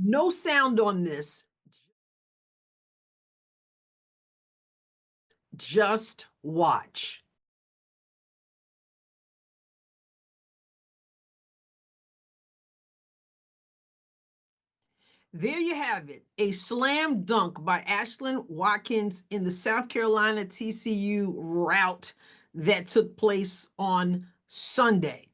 No sound on this. Just watch. There you have it, a slam dunk by Ashlyn Watkins in the South Carolina TCU rout that took place on Sunday.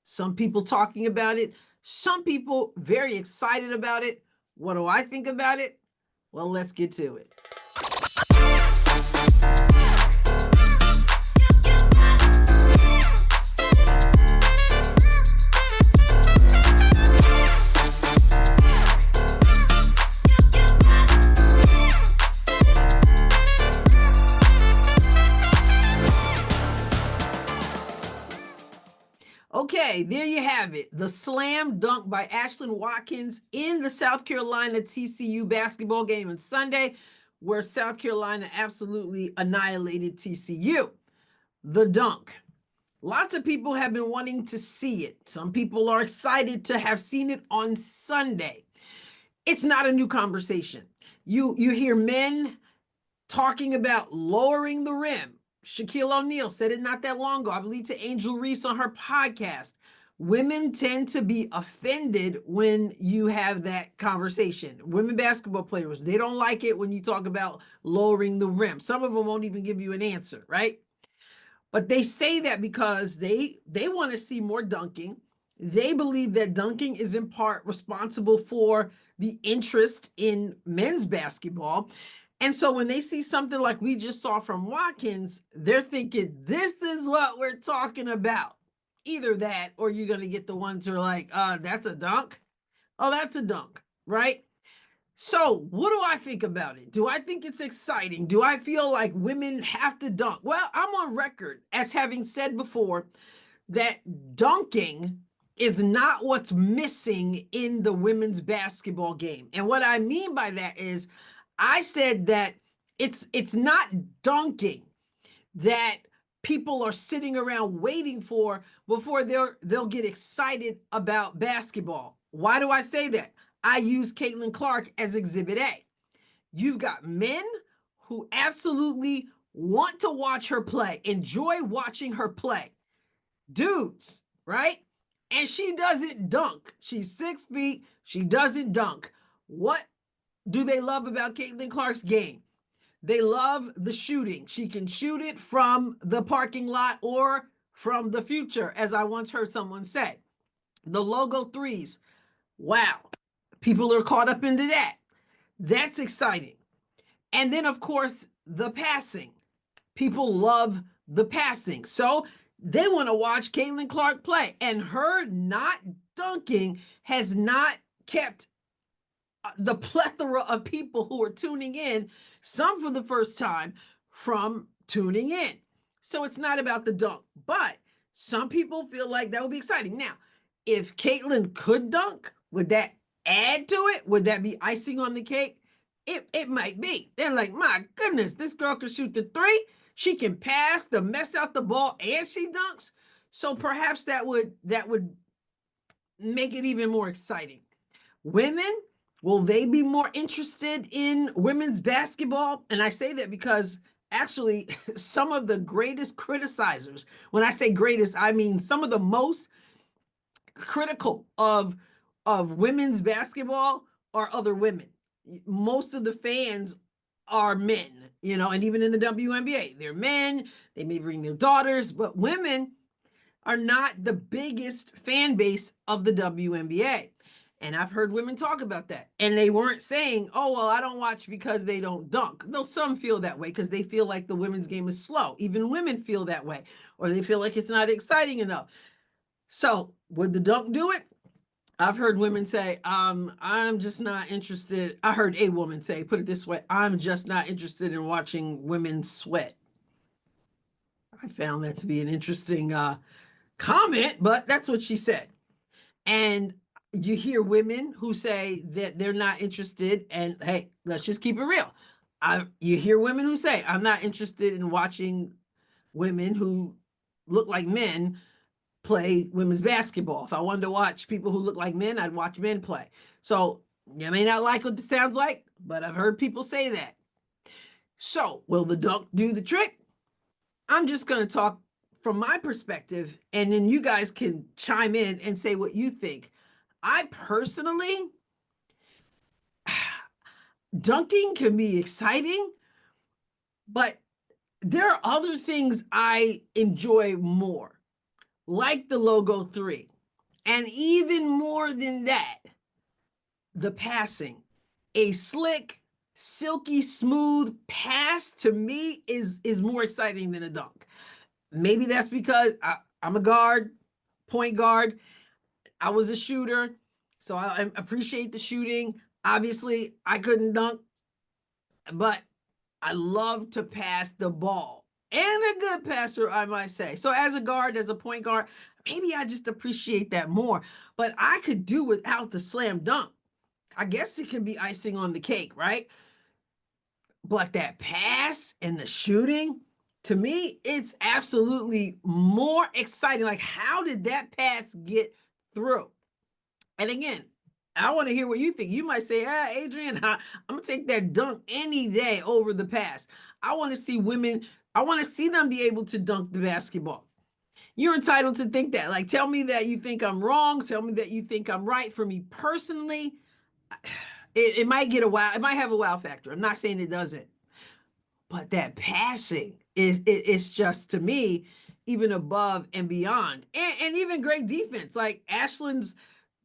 Some people talking about it, some people very excited about it. What do I think about it? Well, let's get to it. Okay, there you have it. The slam dunk by Ashlyn Watkins in the South Carolina TCU basketball game on Sunday, where South Carolina absolutely annihilated TCU. The dunk. Lots of people have been wanting to see it. Some people are excited to have seen it on Sunday. It's not a new conversation. You hear men talking about lowering the rim. Shaquille O'Neal said it not that long ago, I believe to Angel Reese on her podcast. Women tend to be offended when you have that conversation. Women basketball players, they don't like it when you talk about lowering the rim. Some of them won't even give you an answer, right? But they say that because they want to see more dunking. They believe that dunking is in part responsible for the interest in men's basketball. And so when they see something like we just saw from Watkins, they're thinking, this is what we're talking about. Either that, or you're going to get the ones who are like, that's a dunk. Oh, that's a dunk, right? So what do I think about it? Do I think it's exciting? Do I feel like women have to dunk? Well, I'm on record as having said before that dunking is not what's missing in the women's basketball game. And what I mean by that is I said that it's not dunking that people are sitting around waiting for before they'll get excited about basketball. Why do I say that? I use Caitlin Clark as exhibit A. You've got men who absolutely want to watch her play, enjoy watching her play. Dudes, right? And she doesn't dunk. She's 6 feet. She doesn't dunk. What do they love about Caitlin Clark's game? They love the shooting. She can shoot it from the parking lot or from the future, as I once heard someone say. The logo threes. Wow. People are caught up into that. That's exciting. And then, of course, the passing. People love the passing. So they want to watch Caitlin Clark play. And her not dunking has not kept the plethora of people who are tuning in, some for the first time, from tuning in. So it's not about the dunk, but some people feel like that would be exciting. Now, if Caitlin could dunk, would that add to it? Would that be icing on the cake? It might be. They're like, my goodness, this girl can shoot the three. She can pass the mess out the ball and she dunks. So perhaps that would make it even more exciting. Women, will they be more interested in women's basketball? And I say that because actually some of the greatest criticizers, when I say greatest, I mean some of the most critical of women's basketball are other women. Most of the fans are men, and even in the WNBA, they're men, they may bring their daughters, but women are not the biggest fan base of the WNBA. And I've heard women talk about that. And they weren't saying, oh, well, I don't watch because they don't dunk. Though some feel that way because they feel like the women's game is slow. Even women feel that way, or they feel like it's not exciting enough. So would the dunk do it? I've heard women say, I'm just not interested. I heard a woman say, put it this way, I'm just not interested in watching women sweat. I found that to be an interesting comment, but that's what she said. And you hear women who say that they're not interested, and hey, let's just keep it real. You hear women who say, I'm not interested in watching women who look like men play women's basketball. If I wanted to watch people who look like men, I'd watch men play. So You may not like what this sounds like, but I've heard people say that. So, will the dunk do the trick? I'm just going to talk from my perspective, and then you guys can chime in and say what you think. I personally, dunking can be exciting, but there are other things I enjoy more, like the logo 3. And even more than that, the passing. A slick, silky smooth pass to me is more exciting than a dunk. Maybe that's because I'm a guard, point guard. I was a shooter, so I appreciate the shooting. Obviously, I couldn't dunk, but I love to pass the ball, and a good passer, I might say. So as a guard, as a point guard, maybe I just appreciate that more. But I could do without the slam dunk. I guess it can be icing on the cake, right? But that pass and the shooting, to me, it's absolutely more exciting. Like, how did that pass get through? And again, I want to hear what you think. You might say, Adrienne, I'm going to take that dunk any day over the pass. I want to see women, I want to see them be able to dunk the basketball. You're entitled to think that. Like, tell me that you think I'm wrong. Tell me that you think I'm right. For me personally, it might get a wow. It might have a wow factor. I'm not saying it doesn't. But that passing it's just, to me, even above and beyond. And even great defense. Like Ashlyn's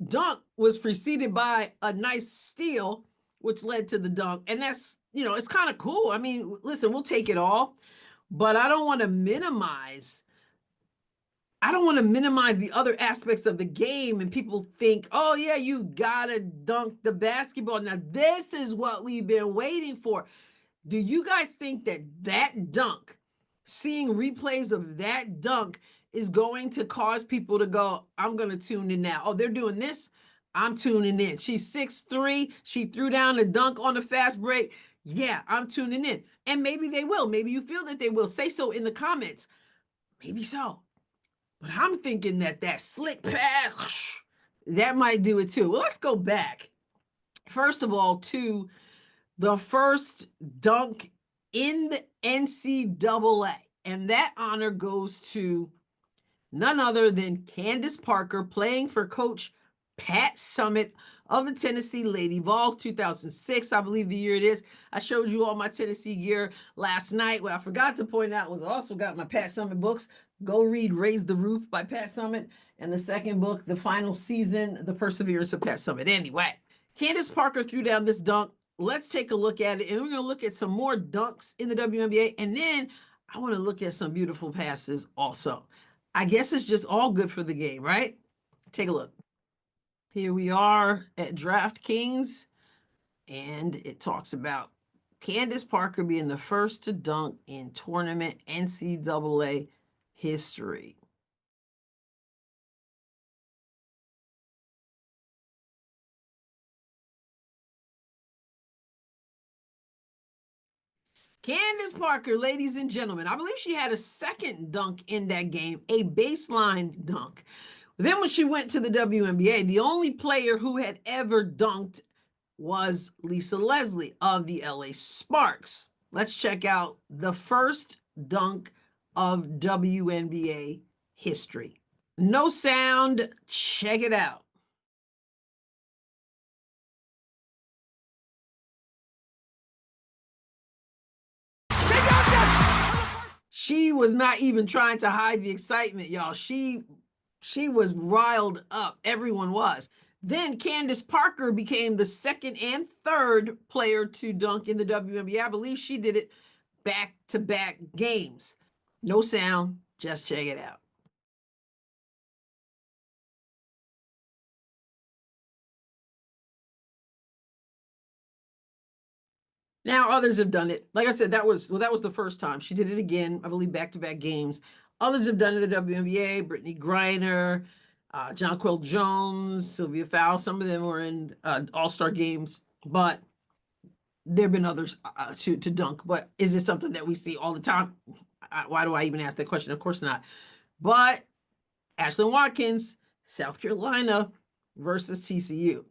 dunk was preceded by a nice steal, which led to the dunk. And that's, it's kind of cool. I mean, listen, we'll take it all, but I don't want to minimize the other aspects of the game. And people think, oh yeah, you gotta dunk the basketball. Now, this is what we've been waiting for. Do you guys think that dunk, seeing replays of that dunk, is going to cause people to go, I'm going to tune in now? Oh, they're doing this? I'm tuning in. She's 6'3". She threw down a dunk on a fast break. Yeah, I'm tuning in. And maybe they will. Maybe you feel that they will. Say so in the comments. Maybe so. But I'm thinking that slick pass, that might do it too. Well, let's go back. First of all, to the first dunk in the NCAA. And that honor goes to none other than Candace Parker, playing for Coach Pat Summitt of the Tennessee Lady Vols, 2006, I believe the year it is. I showed you all my Tennessee gear last night. What I forgot to point out was I also got my Pat Summitt books. Go read Raise the Roof by Pat Summitt, and the second book, The Final Season, The Perseverance of Pat Summitt. Anyway, Candace Parker threw down this dunk. Let's take a look at it, and we're going to look at some more dunks in the WNBA, and then I want to look at some beautiful passes also. I guess it's just all good for the game, right? Take a look. Here we are at DraftKings, and it talks about Candace Parker being the first to dunk in tournament NCAA history. Candace Parker, ladies and gentlemen, I believe she had a second dunk in that game, a baseline dunk. Then when she went to the WNBA, the only player who had ever dunked was Lisa Leslie of the LA Sparks. Let's check out the first dunk of WNBA history. No sound, check it out. She was not even trying to hide the excitement, y'all. She was riled up. Everyone was. Then Candace Parker became the second and third player to dunk in the WNBA. I believe she did it back-to-back games. No sound, just check it out. Now others have done it. Like I said, that was the first time. She did it again, I believe, back-to-back games. Others have done it in the WNBA, Brittany Griner, Jonquel Jones, Sylvia Fowle. Some of them were in all-star games, but there have been others to dunk. But is it something that we see all the time? Why do I even ask that question? Of course not. But Ashlyn Watkins, South Carolina versus TCU.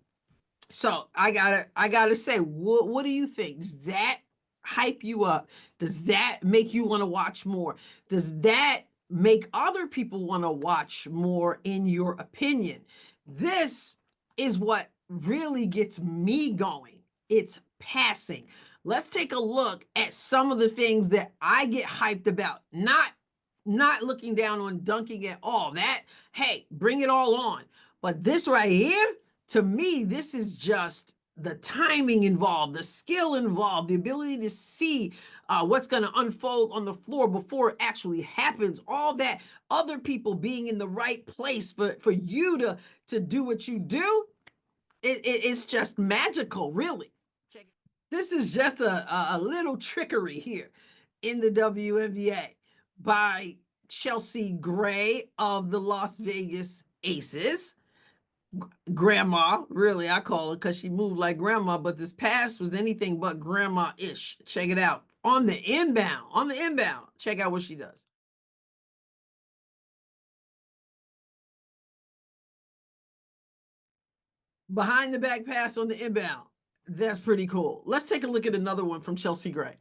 So I gotta say, what do you think? Does that hype you up? Does that make you want to watch more? Does that make other people want to watch more, in your opinion? This is what really gets me going. It's passing. Let's take a look at some of the things that I get hyped about. Not looking down on dunking at all. That, hey, bring it all on. But this right here, to me, this is just the timing involved, the skill involved, the ability to see what's going to unfold on the floor before it actually happens. All that, other people being in the right place for you to do what you do. It's just magical, really. Check it. This is just a little trickery here in the WNBA by Chelsea Gray of the Las Vegas Aces. Grandma, really, I call her because she moved like grandma, but this pass was anything but grandma-ish. Check it out. On the inbound, check out what she does. Behind the back pass on the inbound. That's pretty cool. Let's take a look at another one from Chelsea Gray.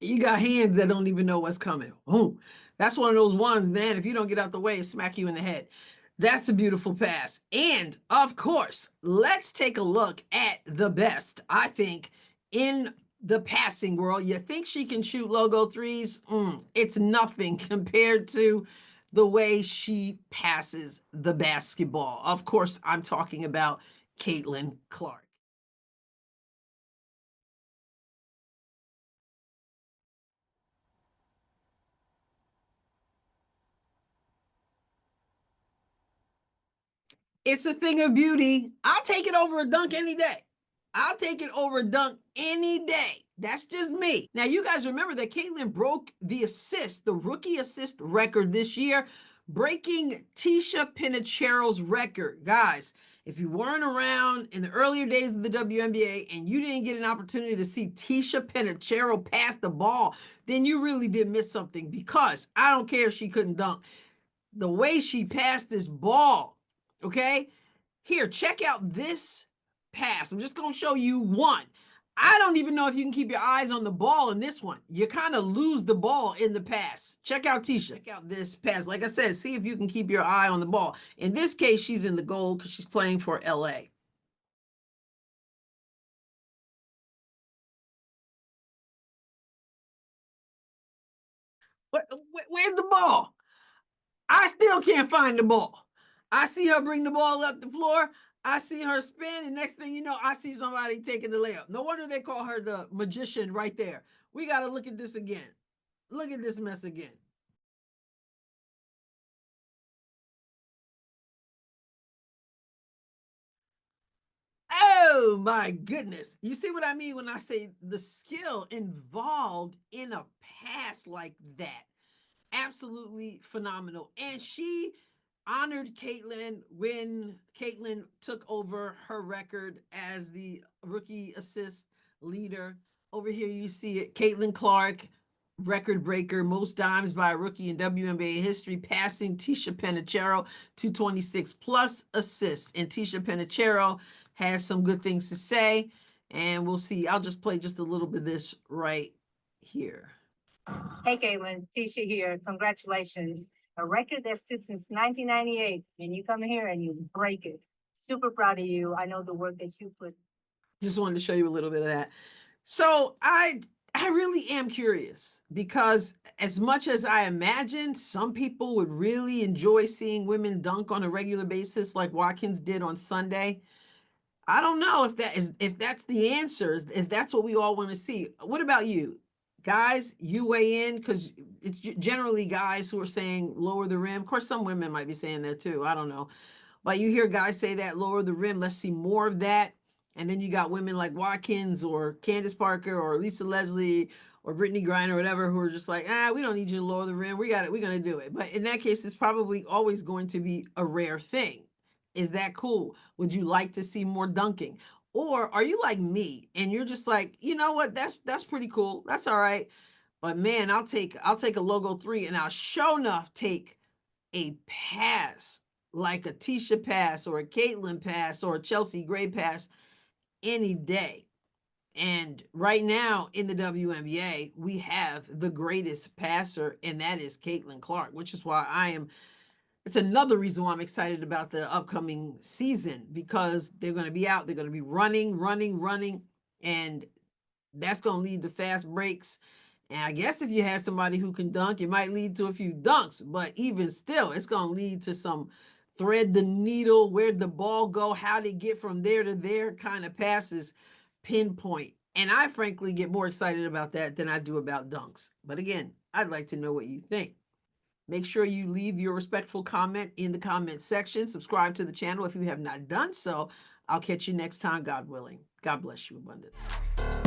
You got hands that don't even know what's coming. Boom. That's one of those ones, man. If you don't get out the way, it smack you in the head. That's a beautiful pass. And of course, let's take a look at the best, I think, in the passing world. You think she can shoot logo threes? It's nothing compared to the way she passes the basketball. Of course, I'm talking about Caitlin Clark. It's a thing of beauty. I'll take it over a dunk any day. I'll take it over a dunk any day. That's just me. Now, you guys remember that Caitlin broke the rookie assist record this year, breaking Tisha Penicheiro's record. Guys, if you weren't around in the earlier days of the WNBA and you didn't get an opportunity to see Tisha Penicheiro pass the ball, then you really did miss something, because I don't care if she couldn't dunk. The way she passed this ball, okay? Here, check out this pass. I'm just going to show you one. I don't even know if you can keep your eyes on the ball in this one. You kind of lose the ball in the pass. Check out Tisha. Check out this pass. Like I said, see if you can keep your eye on the ball. In this case, she's in the goal because she's playing for LA. Where's the ball? I still can't find the ball. I see her bring the ball up the floor. I see her spin, and next thing you know, I see somebody taking the layup. No wonder they call her the magician right there. We got to look at this again. Look at this mess again. Oh my goodness. You see what I mean when I say the skill involved in a pass like that? Absolutely phenomenal. And she honored Caitlin when Caitlin took over her record as the rookie assist leader. Over here, you see it. Caitlin Clark, record breaker, most dimes by a rookie in WNBA history, passing Tisha Penicheiro, 226 plus assists. And Tisha Penicheiro has some good things to say. And we'll see. I'll just play just a little bit of this right here. Hey, Caitlin, Tisha here. Congratulations. A record that stood since 1998, and you come here and you break it. Super proud of you. I know the work that you put. Just wanted to show you a little bit of that. So I really am curious, because as much as I imagine some people would really enjoy seeing women dunk on a regular basis like Watkins did on Sunday, I don't know if that's the answer, if that's what we all want to see. What about you? Guys, you weigh in, because it's generally guys who are saying lower the rim. Of course, some women might be saying that too. I don't know. But you hear guys say that, lower the rim. Let's see more of that. And then you got women like Watkins or Candace Parker or Lisa Leslie or Brittany Griner or whatever, who are just like, we don't need you to lower the rim. We got it. We're going to do it. But in that case, it's probably always going to be a rare thing. Is that cool? Would you like to see more dunking? Or are you like me and you're just like, you know what? That's pretty cool. That's all right. But man, I'll take a logo 3, and I'll sure enough take a pass, like a Tisha pass or a Caitlin pass or a Chelsea Gray pass any day. And right now in the WNBA, we have the greatest passer, and that is Caitlin Clark, which is why it's another reason why I'm excited about the upcoming season, because they're going to be out, they're going to be running, and that's going to lead to fast breaks. And I guess if you have somebody who can dunk, it might lead to a few dunks, but even still, it's going to lead to some thread the needle, where'd the ball go, how to get from there to there kind of passes, pinpoint. And I frankly get more excited about that than I do about dunks. But again, I'd like to know what you think. Make sure you leave your respectful comment in the comment section. Subscribe to the channel if you have not done so. I'll catch you next time, God willing. God bless you abundantly.